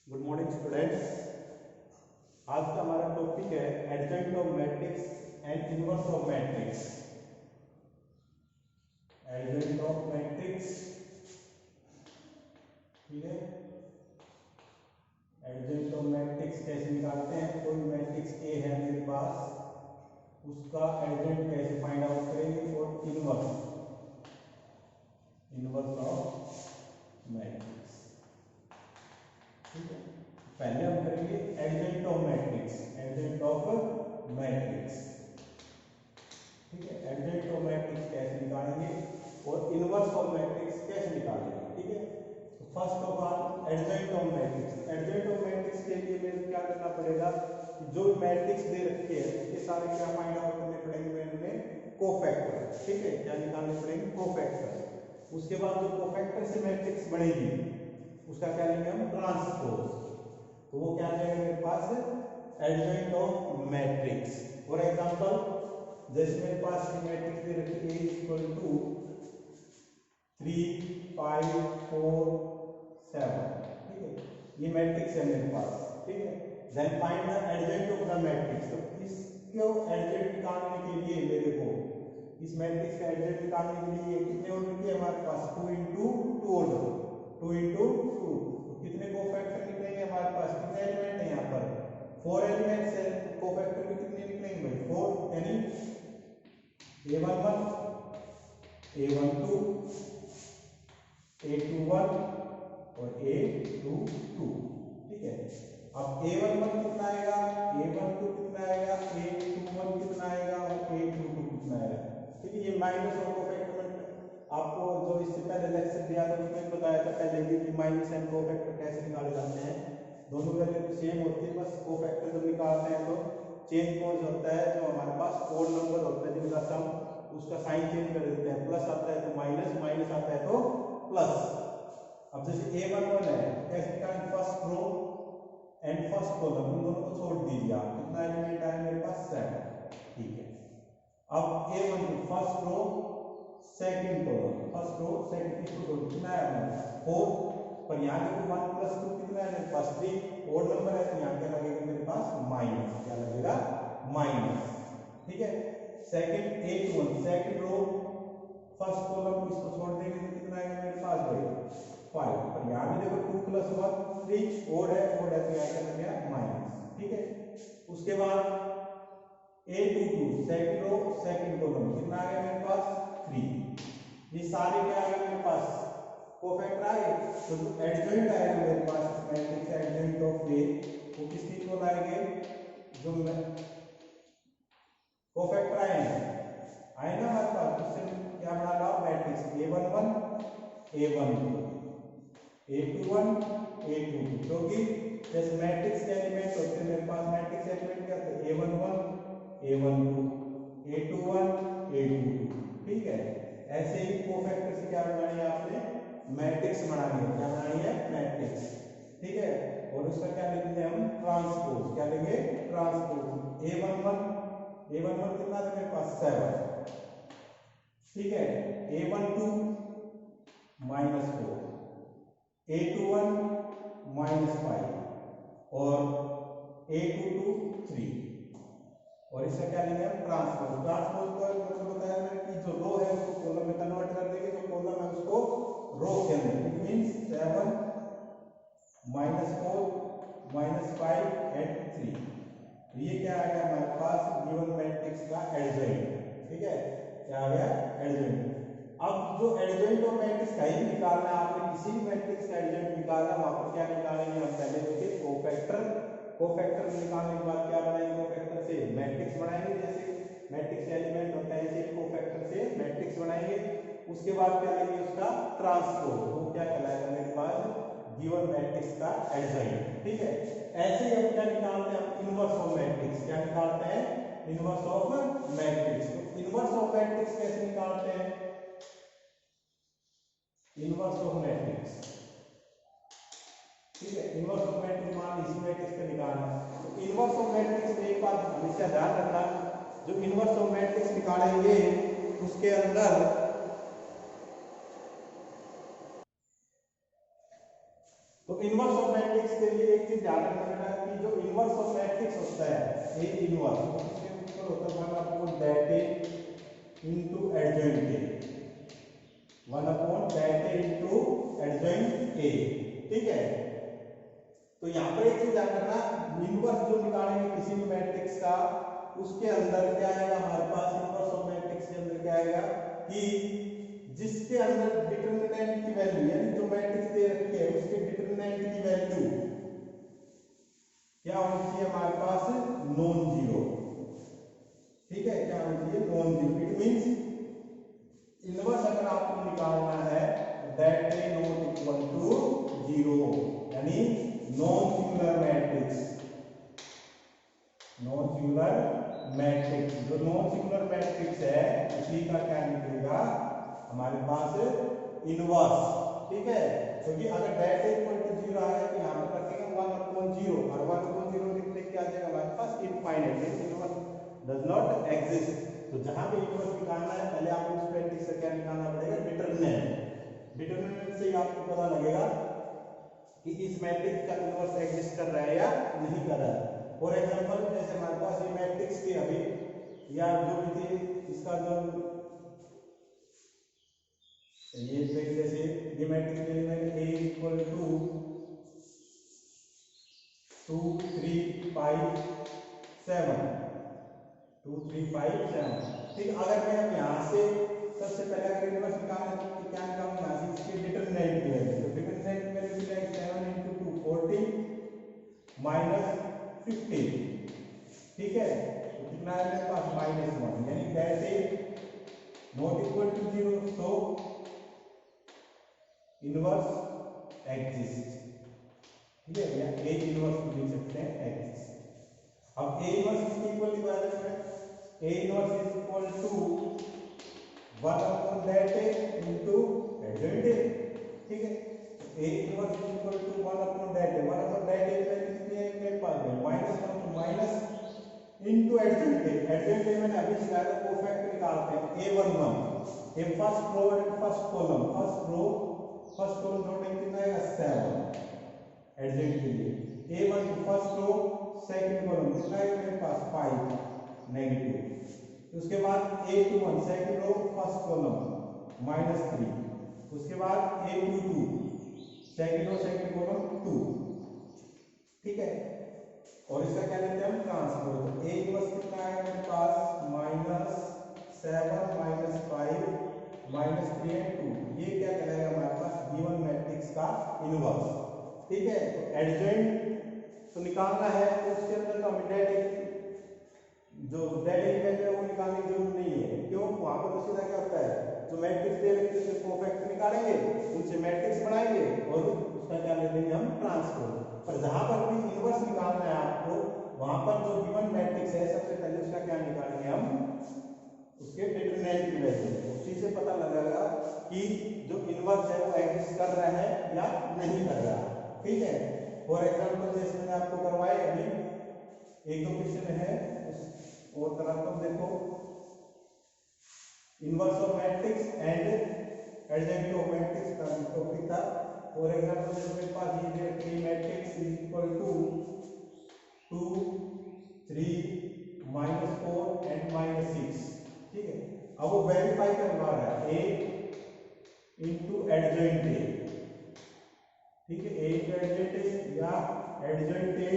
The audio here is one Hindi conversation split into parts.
Good morning students. आज का हमारा टॉपिक है एडजेंट of matrix and inverse of matrix. एडजेंट of matrix, ठीक है। एडजेंट ऑफ मैट्रिक्स कैसे निकालते हैं? कोई मैट्रिक्स ए है मेरे पास, उसका एडजेंट कैसे फाइंड आउट करेंगे? और इनवर्स ऑफ मैट्रिक्स, ठीक है। पहले हम करेंगे एडजेंट ऑफ मैट्रिक्स, एडजेंट ऑफ मैट्रिक्स, ठीक है। एडजेंट ऑफ मैट्रिक्स कैसे निकालेंगे और इनवर्स ऑफ मैट्रिक्स कैसे निकालेंगे, ठीक है। तो first of all एडजेंट of matrix, एडजेंट of matrix के लिए मेरे क्या करना पड़ेगा? जो मैट्रिक्स दे रखे हैं उसके सारे क्या फाइंड आउट करने पड़ेंगे मेरे कोफैक्टर, ठीक है। क्या निकालने पड़ेंगे? कोफैक्टर। उसके बाद जो कोफैक्टर से मैट्रिक्स बनेगी उसका क्या लेंगे हम? ट्रांसपोज। तो वो क्या आ जाएगा मेरे पास? Adjoint of matrix. For example, जैसे मेरे पास मैट्रिक्स दे रखी है A इक्वल टू 3 5 4 7, ठीक है। ये मैट्रिक्स है मेरे पास, ठीक है। Then find the adjoint of the matrix. तो इसको एडजेंट निकालने के लिए मेरे को इस मैट्रिक्स का एडजेंट निकालने के लिए कितने ऑर्डर की हमारे पास? 2 into 2 ऑर्डर, 2 into 2। तो कितने कोफैक्टर निकलेंगे हमारे पास? कितने एलिमेंट है यहाँ पर? 4 एलिमेंट्स है। तो कोफैक्टर भी कितने निकलेंगे भाई? 4, यानी A11 A12 A21 और A22, ठीक है। अब A11 कितना आएगा, A12 कितना आएगा, A21 कितना आएगा और A22 कितना आएगा, ठीक है। ये माइनस और कोफैक्टर आपको जो इससे पहले लेक्चर दिया था उसमें बताया था पहले भी कि माइनस एंड कोफैक्टर कैसे निकाले जाते हैं। दोनों वैल्यू सेम होती है, बस कोफैक्टर जब निकालते हैं तो चेंज कोड होता है, जो हमारे पास ओड नंबर होता है जिनका सम, उसका साइन चेंज कर देते हैं। प्लस आता है तो माइनस, माइनस आता है तो प्लस। अब जैसे A11 है, कैसे निकालेंगे? First row and first column इन दोनों को छोड़ दीजिए आप। कितना एलिमेंट आया मेरे पास? 7, ठीक है। अब A12 first row second column, first row second इसको कितना है हमारे पास? 4, पर यहाँ देखो 1 + 2 कितना है मेरे पास? 3, ओड नंबर है तो यहाँ क्या लगेगा मेरे पास? माइनस। क्या लगेगा? माइनस, ठीक है। Second A21 second row first column इसको छोड़ देंगे तो कितना आएगा मेरे पास भाई? 5, पर यहाँ भी देखो 2 + 1 3, ओड है तो यहाँ क्या लग गया? माइनस, ठीक है। उसके बाद A22 second row second column कितना आ गया मेरे पास? 3। ये सारे क्या आ गए मेरे पास? कोफैक्टर आ गए। तो जो एडजेंट आएगा मेरे पास मैट्रिक्स एडजेंट ऑफ ए, वो किसके इक्वल आएंगे? जो कोफैक्टर आए ना हमारे पास, उससे क्या बना ला? Matrix A11 A12 A21 A22, क्योंकि जैसे मैट्रिक्स के एलिमेंट होते हैं मेरे पास, मैट्रिक्स एलिमेंट क्या होते हैं? A11 A12 A21 A22, ठीक है। ऐसे ही कोफैक्टर से क्या बनानी है आपने? मैट्रिक्स बनानी है। क्या बनानी है? मैट्रिक्स, ठीक है। और उसका क्या लिखते हैं हम? ट्रांसपोज। क्या लेंगे? ट्रांसपोज। A11 कितना था मेरे पास? 7, ठीक है। A12 -4, A21 -5 और A22 3। और इसका क्या लेंगे हम? ट्रांसपोज। ट्रांसपोज का मतलब बताया मैंने कि जो रो है उसको कॉलम में कन्वर्ट कर देंगे, जो कॉलम है उसको रो के अंदर। It means 7 -4 -5 and 3। तो ये क्या आ गया हमारे पास? गिवन मैट्रिक्स का एडजेंट, ठीक है। क्या आ गया? एडजेंट। अब जो एडजेंट ऑफ मैट्रिक्स का ही निकालना है आपने, किसी भी मैट्रिक्स का एडजेंट निकालना, वहां पर क्या निकालेंगे हम? पहले देखिए कोफैक्टर। कोफैक्टर निकालने के बाद क्या बनाएंगे? कोफैक्टर से मैट्रिक्स बनाएंगे। जैसे मैट्रिक्स एलिमेंट होता है ऐसे कोफैक्टर से मैट्रिक्स बनाएंगे। उसके बाद क्या लेंगे? उसका ट्रांसपोज। वो क्या कहलाएगा मेरे पास? गिवन मैट्रिक्स का एडजेंट, ठीक है। ऐसे ही हम क्या निकालते हैं? Inverse of matrix. क्या निकालते हैं? Inverse of matrix. तो इनवर्स ऑफ मैट्रिक्स कैसे निकालते हैं? इनवर्स ऑफ मैट्रिक्स, ठीक है। इनवर्स ऑफ मैट्रिक्स मान इसी मैट्रिक्स का निकालना है। तो इनवर्स ऑफ मैट्रिक्स में एक बात हमेशा ध्यान रखना, जो इनवर्स ऑफ मैट्रिक्स निकालेंगे उसके अंदर, तो तो इनवर्स ऑफ मैट्रिक्स के लिए एक चीज ध्यान रखना कि जो इनवर्स ऑफ मैट्रिक्स होता है ए इनवर्स वो किसके इक्वल होता है 1 upon det A into adjoint A 1 upon det A into adjoint A. ठीक है, तो यहाँ पर एक चीज ध्यान रखना इनवर्स जो निकालेंगे किसी भी मैट्रिक्स का उसके अंदर क्या आएगा हमारे पास इनवर्स ऑफ मैट्रिक्स के अंदर क्या आएगा कि जिसके अंदर डिटरमिनेंट की वैल्यू यानी जो मैट्रिक्स दे रखी है उसके डिटरमिनेंट की वैल्यू क्या होनी चाहिए हमारे पास नॉन जीरो। ठीक है, क्या होनी चाहिए non zero. It means inverse अगर आपको निकालना है that A not equal to zero यानी नॉन सिंगुलर मैट्रिक्स जो नॉन सिंगुलर मैट्रिक्स है उसी का क्या निकलेगा हमारे पास इनवर्स। ठीक है, क्योंकि अगर that A equal to zero आएगा तो यहाँ पर रखेंगे 1 अपॉन जीरो और 1 अपॉन जीरो लिखने क्या आ जाएगा हमारे पास infinite inverse does not exist. तो जहां पे इनवर्स निकालना है पहले आपको उस मैट्रिक्स से क्या निकालना पड़ेगा डिटरमिनेंट से ही आपको पता लगेगा कि इस मैट्रिक्स का इनवर्स एग्जिस्ट कर रहा है या नहीं कर रहा है। फॉर एग्जांपल जैसे हमारे पास ये मैट्रिक्स थी अभी या जो भी थी इसका जो ये जैसे ये मैट्रिक्स ले मैंने a इक्वल टू 2 3 5 7 2 3 5 7। ठीक, अगर मैं अब यहाँ से सबसे पहले अगर इनवर्स निकालना है तो क्या निकालूंगा यहाँ से इसके डिटरमिनेंट की वैल्यू। तो डिटरमिनेंट की वैल्यू क्या है 7 into 2 40 माइनस 15। ठीक है, तो कितना है मेरे पास -1 यानी that A not equal to zero. So inverse exist. ठीक है, या ए इनवर्स को लिख सकते हैं एग्जिस्ट। अब ए इनवर्स किसके इक्वल लिखा जाता है A inverse is equal to 1 upon det A into adjoint A. ठीक है, A inverse is equal to 1 upon det A 1 upon det A कितनी है मेरे पास -1 तो माइनस इनटू एडजॉइंट ए मैंने अभी सिखाया था कोफैक्टर निकालते हैं a11 A first row and first column first column जोड़ने कितना आएगा 7 एडजॉइंट के लिए a1 first row second column कितना आएगा मेरे पास 5 नेगेटिव। उसके बाद a21 second row first column -3। उसके बाद a22 second row second column 2। ठीक है, और इसका क्या लेते हैं हम ट्रांसपोज। तो a इनवर्स कितना आएगा मेरे पास -7 -5 -3 and 2। ये क्या कहलाएगा हमारे पास गिवन मैट्रिक्स का इनवर्स। ठीक है, तो एडजॉइंट तो निकालना है तो उसके अंदर तो हमें जो दैट की वैल्यू है वो निकालने की जरूरत नहीं है। क्यों, वहां पर तो सीधा क्या होता है जो मैट्रिक्स दे रखे हैं कोफैक्टर निकालेंगे उनसे मैट्रिक्स बनाएंगे और उसका क्या ले लेंगे हम ट्रांसपोज। पर जहां पर भी इनवर्स निकालना है आपको वहां पर जो गिवन मैट्रिक्स है सबसे पहले उसका क्या निकालेंगे हम उसके डिटरमिनेंट की वैल्यू। उसी से पता लगेगा कि जो इनवर्स है वो एग्जिस्ट कर रहा है या नहीं कर रहा। ठीक है, फॉर एग्जांपल जैसे मैंने आपको करवाए अभी एक दो क्वेश्चन है और तरह तो देखो inverse of matrix and adjoint of matrix का टॉपिक था। फॉर एग्जांपल जैसे मेरे पास ये दे रखी है matrix is equal to 2 3 -4 and -6। ठीक है, अब वो वेरीफाई करवा रहा है a इनटू एडजॉइंट ए। ठीक है, a इनटू एडजॉइंट ए या adjoint A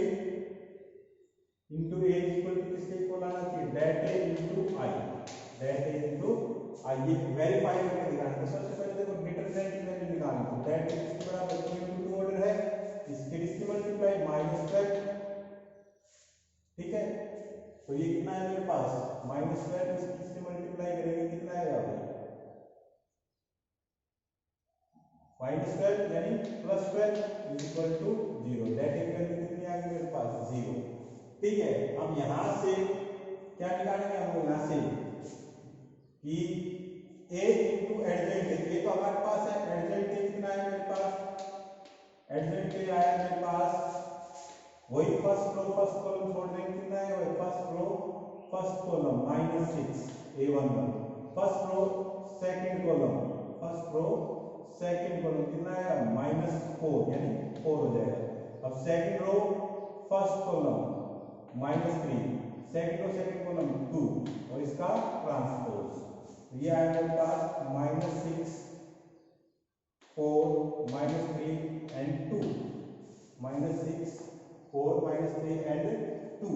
into a equal to किसके इक्वल आना चाहिए दैट a इनटू i ये वेरीफाई करके दिखाना। तो सबसे पहले देखो डिटरमिनेंट की वैल्यू निकालनी है। दैट a किसके बराबर 2 into 2 ऑर्डर है इसके मल्टीप्लाई -12। ठीक है, तो ये कितना है मेरे पास -12 इससे मल्टीप्लाई करेंगे कितना आएगा -12 यानी +12 इज इक्वल टू 0। दैट की वैल्यू कितनी आ गई मेरे पास 0। ठीक है, अब यहां से क्या निकालेंगे हम लोग यहां से कि a इनटू एडजॉइंट ये तो हमारे पास है एडजॉइंट कितना है मेरे पास एडजॉइंट आया मेरे पास वही फर्स्ट रो फर्स्ट कॉलम छोड़ देंगे कितना है वही first row first column -6 a11 first row second column first row second column कितना आएगा -4 यानी 4 हो जाएगा। अब second row first column -3, second row second column 2 और इसका ट्रांसपोज, तो ये आएगा मेरे पास -6 4 -3 एंड 2, -6 4 -3 एंड 2।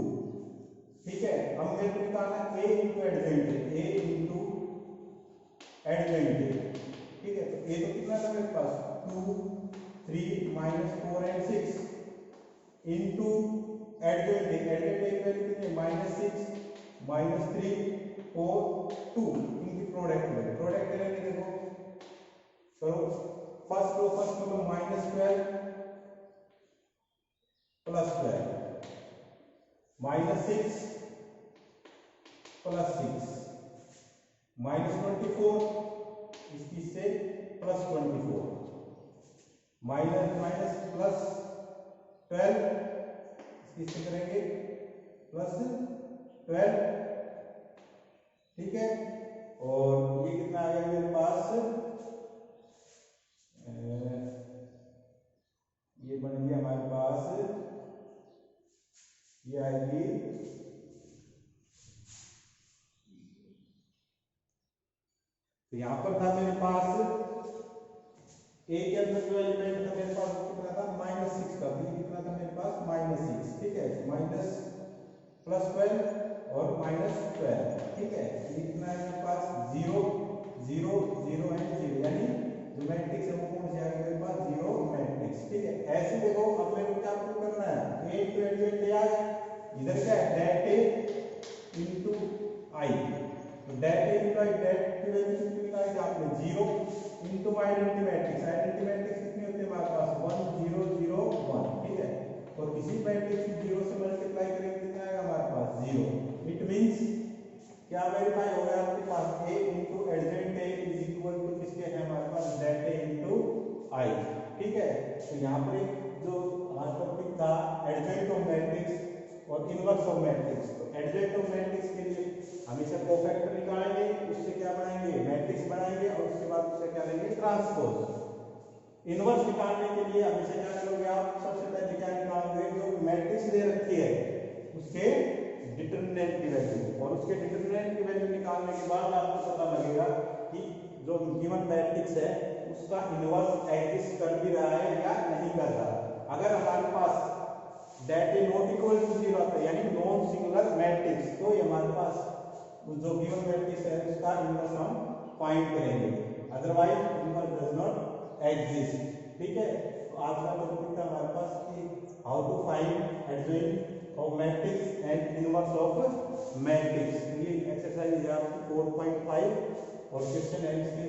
ठीक है, अब मेरे को निकालना a into adjoint, a into एडजेंट। ठीक है, तो a तो कितना था मेरे पास 2 3 -4 एंड 6 इंटू एडजेंट, एडजेंट की वैल्यू कितनी -6 -3 4 2, इनकी प्रोडक्ट है, प्रोडक्ट करेंगे देखो करो। First row first column -12 plus 12 -6 plus 6 -24 इसकी से प्लस 24 माइनस प्लस 12 इसकी से करेंगे प्लस 12। ठीक है, और ये कितना आ गया मेरे पास, ये बन गया हमारे पास, ये आएगी तो यहां पर था मेरे पास ए के अंदर जो एलिमेंट था मेरे पास कितना था -6 का, तो कितना था मेरे पास -6। ठीक है, माइनस प्लस 12 और -12। ठीक है, ये कितना है मेरे पास 0 0 0 एंड 0 यानी जो मैट्रिक्स है वो कौन सी आ गई मेरे पास 0 मैट्रिक्स। ठीक है, ऐसे देखो अब मेरे को क्या प्रूव करना है, a इंटू एडजेंट आ गया, इधर क्या है डेट a इंटू आई, तो det a into I, det की वैल्यू कितनी निकाली आपने 0 into identity matrix, identity matrix कितनी होती है हमारे पास 1 0 0 1। ठीक है, और किसी मैट्रिक्स को 0 से मल्टीप्लाई करेंगे कितना आएगा हमारे पास 0। इट मींस क्या वेरीफाई हो गया आपके पास a into adjoint a is equal to किसके है हमारे पास डेट a इंटू आई। ठीक है, तो यहाँ पर एक जो हमारा टॉपिक था एडजेंट ऑफ मैट्रिक्स और इनवर्स ऑफ मैट्रिक्स, तो एडजेंट ऑफ मैट्रिक्स के लिए हमेशा कोफैक्टर निकालेंगे, उससे क्या बनाएंगे मैट्रिक्स बनाएंगे और उसके बाद उससे क्या लेंगे ट्रांसपोज। इनवर्स निकालने के लिए हमेशा क्या करोगे आप, सबसे पहले क्या निकालोगे जो मैट्रिक्स दे रखी है उसके डिटरमिनेंट की वैल्यू, और उसके डिटरमिनेंट की वैल्यू निकालने के बाद आपको पता लगेगा कि जो गिवन मैट्रिक्स है उसका इनवर्स एग्जिस्ट कर भी रहा है या नहीं कर रहा। अगर हमारे पास det A not equal to 0 आता है यानी नॉन सिंगुलर मैट्रिक्स, तो ये हमारे पास जो गिवन मैट्रिक्स है उसका इनवर्स हम फाइंड करेंगे, otherwise inverse does not exist. ठीक है, तो आज का टॉपिक था हमारे पास कि how to find adjoint of matrix and inverse of matrix. ये एक्सरसाइज है आपकी 4.5 और क्वेश्चन है इसके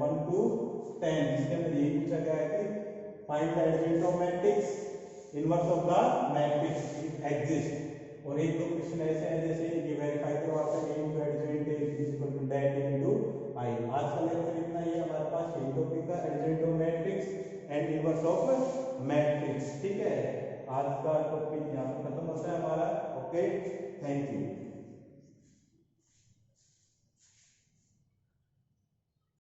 1 to 10, जिसके अंदर ये पूछा गया है कि find the adjoint of matrix, inverse of the matrix it exist. और एक दो क्वेश्चन ऐसे हैं जैसे ये वेरीफाई करो आपका a into adjoint is equal to det into I. आज का लेक्चर इतना ही है हमारे पास, यही टॉपिक का एडजेंट of matrix and inverse of matrix. ठीक है, आज का टॉपिक यहाँ पर खत्म होता है हमारा। Okay, thank you.